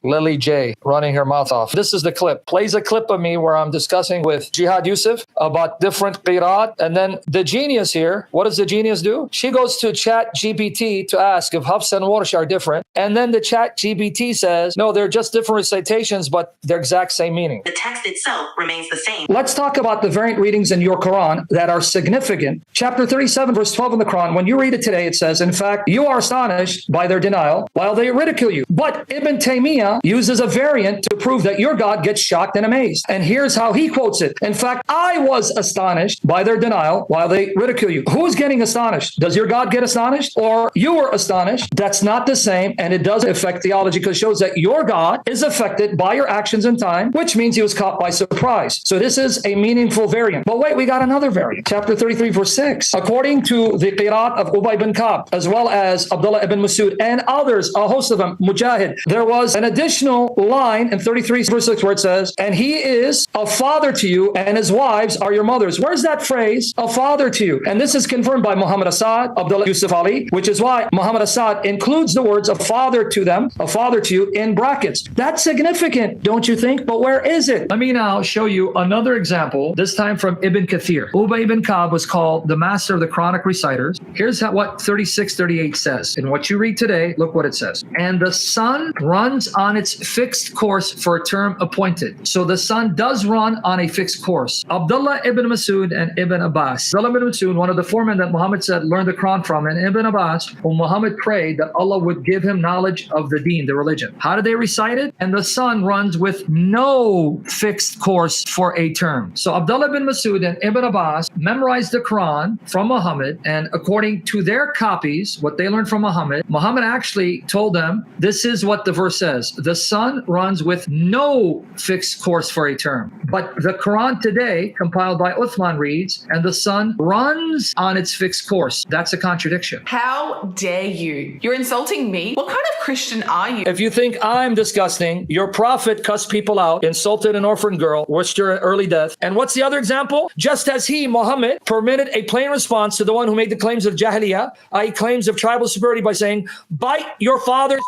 Lily J running her mouth off. This is the clip. Plays a clip of me where I'm discussing with Jihad Yusuf about different qiraat. And then the genius here, what does the genius do? She goes to Chat GPT to ask if Hafs and Warsh are different. And then the Chat GPT says, no, they're just different recitations, but they're exact same meaning. The text itself remains the same. Let's talk about the variant readings in your Quran that are significant. Chapter 37, verse 12 in the Quran, when you read it today, it says, in fact, you are astonished by their denial while they ridicule you. But Ibn Taymiyyah uses a variant to prove that your God gets shocked and amazed. And here's how he quotes it. In fact, I was astonished by their denial while they ridicule you. Who's getting astonished? Does your God get astonished? Or you were astonished? That's not the same. And it does affect theology because it shows that your God is affected by your actions in time, which means he was caught by surprise. So this is a meaningful variant. But wait, we got another variant. Chapter 33, verse 6. According to the qiraat of Ubay ibn Ka'b, as well as Abdullah ibn Masud and others, a host of them, Mujahid, there was an additional line in 33, verse 6 where it says, and he is a father to you and his wives are your mothers. Where's that phrase, a father to you? And this is confirmed by Muhammad Asad, Abdullah Yusuf Ali, which is why Muhammad Asad includes the words a father to them, a father to you in brackets. That's significant, don't you think? But where is it? Let me now show you another example, this time from Ibn Kathir. Ubay ibn Ka'b was called the master of the Quranic reciters. Here's what 36:38 says. In what you read today, look what it says. And the sun runs on its fixed course for a term appointed. So the sun does run on a fixed course. Abdullah ibn Masud and Ibn Abbas. Abdullah ibn Masud, one of the four men that Muhammad said learned the Quran from, and Ibn Abbas, whom Muhammad prayed that Allah would give him knowledge of the deen, the religion. How did they recite it? And the sun runs with no fixed course for a term. So Abdullah ibn Masud and Ibn Abbas memorized the Quran from Muhammad, and according to their copies, what they learned from Muhammad, Muhammad actually told them, this is what the verse says. The sun runs with no fixed course for a term. But the Quran today, compiled by Uthman, reads, and the sun runs on its fixed course. That's a contradiction. How dare you? You're insulting me? What kind of Christian are you? If you think I'm disgusting, your prophet cussed people out, insulted an orphan girl, wished her early death. And what's the other example? Just as he, Muhammad, permitted a plain response to the one who made the claims of Jahiliyyah, i.e. claims of tribal superiority by saying, bite your father's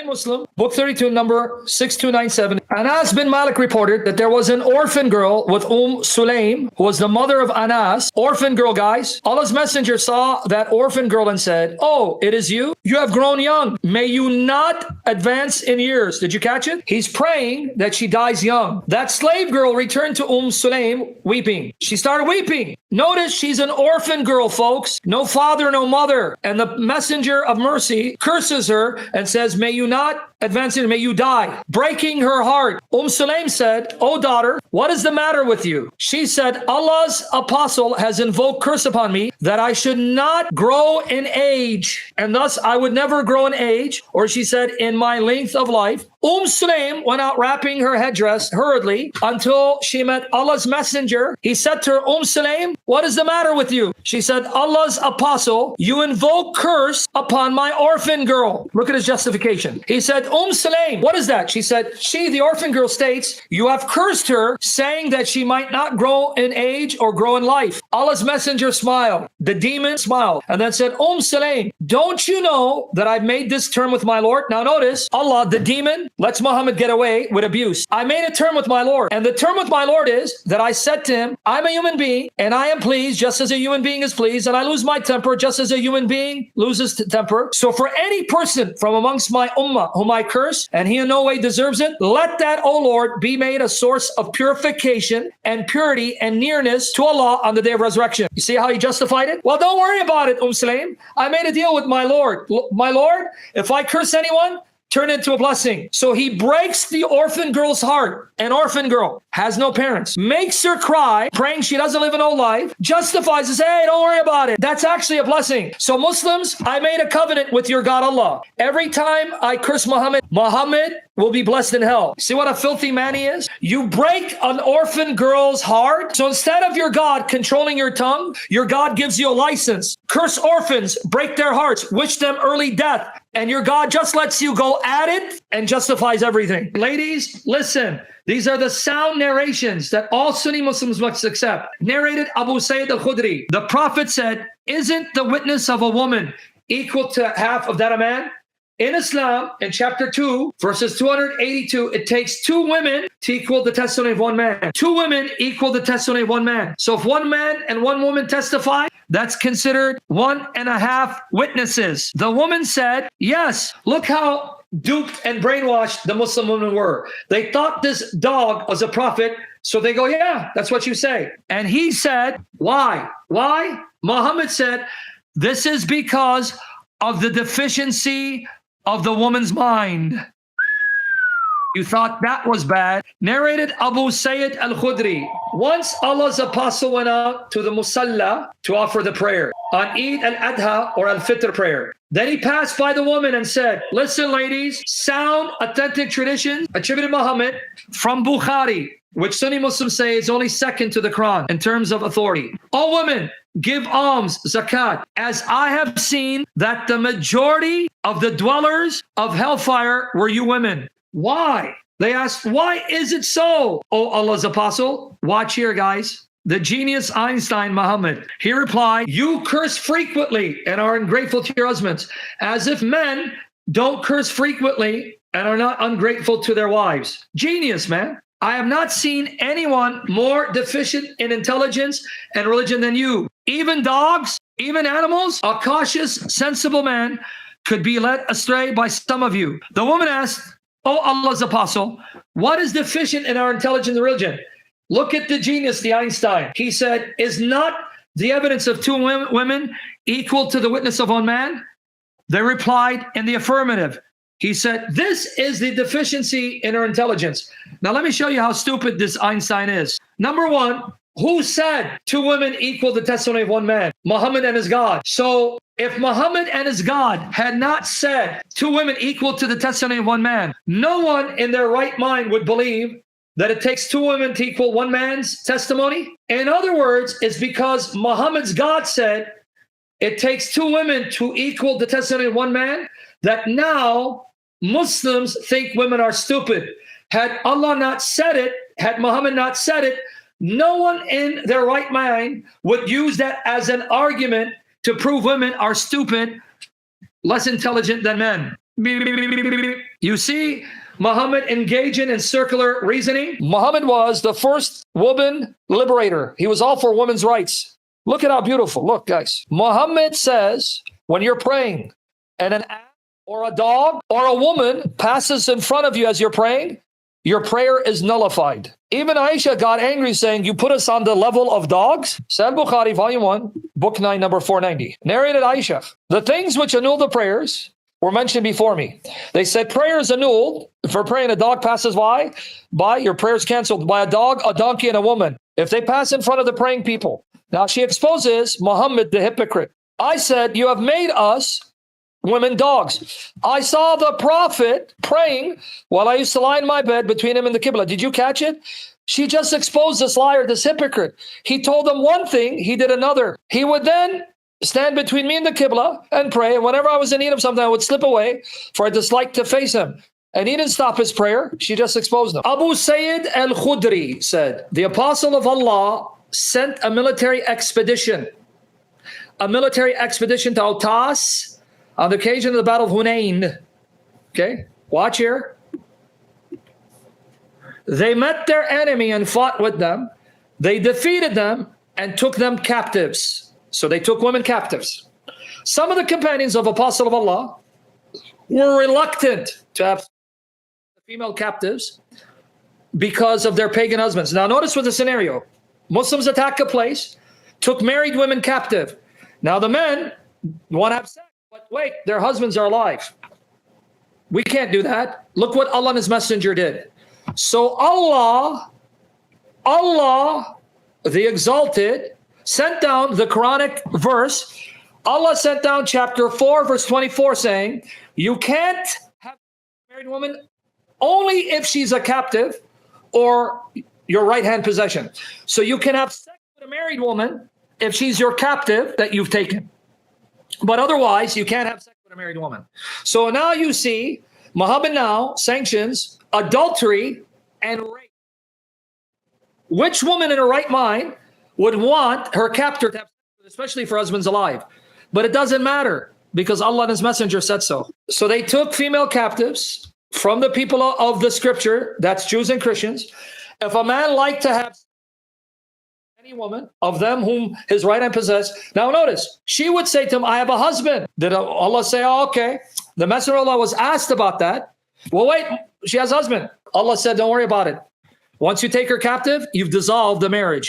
Muslim, book 32, number 6297. Anas bin Malik reported that there was an orphan girl with Sulaim, who was the mother of Anas. Orphan girl, guys. Allah's messenger saw that orphan girl and said, oh, it is you? You have grown young. May you not advance in years. Did you catch it? He's praying that she dies young. That slave girl returned to Sulaim weeping. She started weeping. Notice she's an orphan girl, folks. No father, no mother. And the messenger of mercy curses her and says, may you not advance in, may you die. Breaking her heart. Sulaim said, oh daughter, what is the matter with you? She said, Allah's apostle has invoked curse upon me that I should not grow in age. And thus I would never grow in age. Or she said, in my length of life. Sulaim went out wrapping her headdress hurriedly until she met Allah's messenger. He said to her, Sulaim, what is the matter with you? She said, Allah's apostle, you invoke curse upon my orphan girl. Look at his justification. He said, Sulaim, what is that? She said, she, the orphan girl, states, you have cursed her, saying that she might not grow in age or grow in life. Allah's messenger smiled. The demon smiled and then said, Sulaim, don't you know that I've made this term with my Lord? Now notice, Allah, the demon, lets Muhammad get away with abuse. I made a term with my Lord. And the term with my Lord is that I said to him, I'm a human being and I am pleased just as a human being is pleased, and I lose my temper just as a human being loses temper. So for any person from amongst my ummah whom I curse, and he in no way deserves it, let that, O Lord, be made a source of purification and purity and nearness to Allah on the day of resurrection. You see how he justified it? Well, don't worry about it, Sulaim. I made a deal with my Lord. My Lord, if I curse anyone, turn into a blessing. So he breaks the orphan girl's heart. An orphan girl has no parents, makes her cry, praying she doesn't live an old life, justifies and says, hey, don't worry about it. That's actually a blessing. So Muslims, I made a covenant with your God Allah. Every time I curse Muhammad, Muhammad will be blessed in hell. See what a filthy man he is? You break an orphan girl's heart. So instead of your God controlling your tongue, your God gives you a license. Curse orphans, break their hearts, wish them early death. And your God just lets you go at it and justifies everything. Ladies, listen. These are the sound narrations that all Sunni Muslims must accept. Narrated Abu Sayyid al-Khudri. The Prophet said, isn't the witness of a woman equal to half of that of a man? In Islam, in chapter 2, verses 282, it takes 2 women to equal the testimony of 1 man. 2 women equal the testimony of 1 man. So if 1 man and 1 woman testify, that's considered 1.5 witnesses. The woman said, yes, look how duped and brainwashed the Muslim women were. They thought this dog was a prophet, so they go, yeah, that's what you say. And he said, why? Why? Muhammad said, this is because of the deficiency of the woman's mind. You thought that was bad. Narrated Abu Sayyid al-Khudri. Once Allah's apostle went out to the Musalla to offer the prayer on Eid al-Adha or al-Fitr prayer. Then he passed by the woman and said, listen, ladies, sound, authentic traditions attributed to Muhammad from Bukhari, which Sunni Muslims say is only second to the Quran in terms of authority. All women, give alms, zakat, as I have seen that the majority of the dwellers of hellfire were you women. Why? They asked, why is it so, O Allah's apostle? Watch here, guys. The genius Einstein Muhammad. He replied, you curse frequently and are ungrateful to your husbands, as if men don't curse frequently and are not ungrateful to their wives. Genius, man. I have not seen anyone more deficient in intelligence and religion than you. Even dogs, even animals, a cautious, sensible man could be led astray by some of you. The woman asked, oh Allah's apostle, what is deficient in our intelligence and religion? Look at the genius, the Einstein. He said, is not the evidence of 2 women equal to the witness of 1 man? They replied in the affirmative. He said, this is the deficiency in our intelligence. Now, let me show you how stupid this Einstein is. Number 1, who said 2 women equal the testimony of 1 man? Muhammad and his God. So if Muhammad and his God had not said 2 women equal to the testimony of 1 man, no one in their right mind would believe that it takes 2 women to equal 1 man's testimony. In other words, it's because Muhammad's God said it takes 2 women to equal the testimony of 1 man that now Muslims think women are stupid. Had Allah not said it, had Muhammad not said it, no one in their right mind would use that as an argument to prove women are stupid, less intelligent than men. You see Muhammad engaging in circular reasoning? Muhammad was the first woman liberator. He was all for women's rights. Look at how beautiful. Look, guys. Muhammad says, when you're praying and an ass or a dog or a woman passes in front of you as you're praying, your prayer is nullified. Even Aisha got angry saying, you put us on the level of dogs? Sahih Bukhari, volume 1, book 9, number 490. Narrated Aisha, the things which annul the prayers were mentioned before me. They said prayer is annulled. If we're praying, a dog passes by, your prayer is canceled by a dog, a donkey, and a woman. If they pass in front of the praying people. Now she exposes Muhammad, the hypocrite. I said, you have made us women dogs. I saw the prophet praying while I used to lie in my bed between him and the Qibla. Did you catch it? She just exposed this liar, this hypocrite. He told them one thing, he did another. He would then stand between me and the Qibla and pray. And whenever I was in need of something, I would slip away, for I disliked to face him. And he didn't stop his prayer. She just exposed him. Abu Sayyid al-Khudri said, the apostle of Allah sent a military expedition to Autas on the occasion of the Battle of Hunain. Okay, watch here. They met their enemy and fought with them. They defeated them and took them captives. So they took women captives. Some of the companions of Apostle of Allah were reluctant to have female captives because of their pagan husbands. Now notice what the scenario. Muslims attack a place, took married women captive. Now the men want to have sex, but wait, their husbands are alive. We can't do that. Look what Allah and His Messenger did. So Allah, the Exalted, sent down the Quranic verse. Allah sent down chapter 4, verse 24, saying, you can't have a married woman only if she's a captive or your right-hand possession. So you can have sex with a married woman if she's your captive that you've taken. But otherwise, you can't have sex with a married woman. So now you see, Muhammad now sanctions adultery and rape. Which woman in her right mind would want her captor to have sex with, especially if her husband's alive? But it doesn't matter. because Allah and His Messenger said so. So they took female captives from the people of the scripture, that's Jews and Christians. If a man liked to have any woman of them whom his right hand possessed, now notice, she would say to him, I have a husband. Did Allah say, oh, okay. The Messenger of Allah was asked about that. Well, wait, she has a husband. Allah said, don't worry about it. Once you take her captive, you've dissolved the marriage.